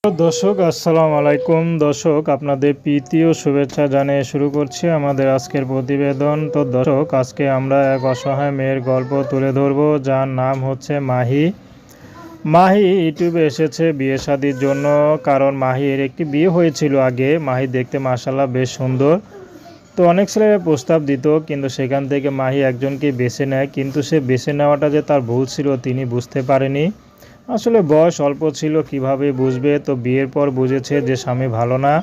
দর্শক আসসালামু আলাইকুম। দর্শক আপনাদের প্রীতি ও শুভেচ্ছা জানিয়ে শুরু করছি আমাদের আজকের প্রতিবেদন। তো দর্শক আজকে আমরা এক অসহায় মেয়ের গল্প তুলে ধরব, যার নাম হচ্ছে মাহি। মাহি ইউটিউবে এসেছে বিয়ে শাদির জন্য, কারণ মাহির একটি বিয়ে হয়েছিল আগে। মাহি দেখতে মাশাআল্লাহ বেশ সুন্দর। তো অনেক ছেলেরা প্রস্তাব দিত, কিন্তু সেখান থেকে মাহি একজনকে বেছে নেয়, কিন্তু সে বেছে নেওয়াটা যে তার ভুল ছিল তিনি বুঝতে পারেনি। আসলে বয়স অল্প ছিল, কিভাবে বুঝবে? তো বিয়ের পর বুঝেছে যে স্বামী ভালো না,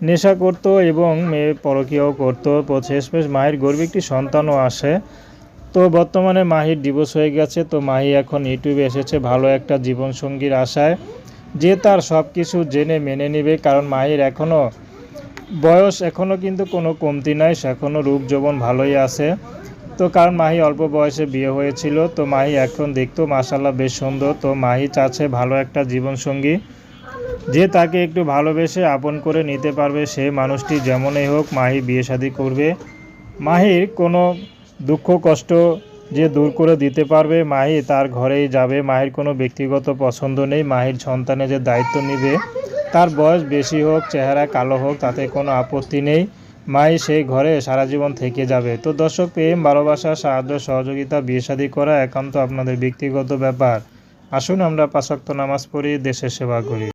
নেশা করত এবং মেয়ে পরকীয়াও করতো। শেষমেশ মাহির গর্ভে একটি সন্তানও আসে। তো বর্তমানে মাহির ডিভোর্স হয়ে গেছে। তো মাহি এখন ইউটিউবে এসেছে ভালো একটা জীবনসঙ্গীর আশায়, যে তার সব কিছু জেনে মেনে নেবে। কারণ মাহির বয়স এখনও কিন্তু কোনো কমতি নাই, সে এখনও রূপ যৌবন ভালোই আছে। তো কারণ মাহি অল্প বয়সে বিয়ে হয়েছিল, তো মাহি এখন দেখতেও মাশাআল্লাহ বেশ সুন্দর। তো মাহি চাচ্ছে ভালো একটা জীবনসঙ্গী, যে তাকে একটু ভালোবেসে আপন করে নিতে পারবে। সেই মানুষটি যেমনই হোক মাহি বিয়ে শাদী করবে। মাহির কোনো দুঃখ কষ্ট যে দূর করে দিতে পারবে, মাহি তার ঘরেই যাবে। মাহির কোনো ব্যক্তিগত পছন্দ নেই। মাহির সন্তানের যে দায়িত্ব নেবে, তার বয়স বেশি হোক, চেহারা কালো হোক, তাতে কোনো আপত্তি নেই। মাহি সেই ঘরে সারা জীবন থেকে যাবে। তো দর্শক, প্রেম, ভালোবাসা, সাহায্য, সহযোগিতা, বিয়ে শাদী করা একান্ত আপনাদের ব্যক্তিগত ব্যাপার। আসুন আমরা ৫ ওয়াক্ত নামাজ পড়ি, দেশের সেবা করি।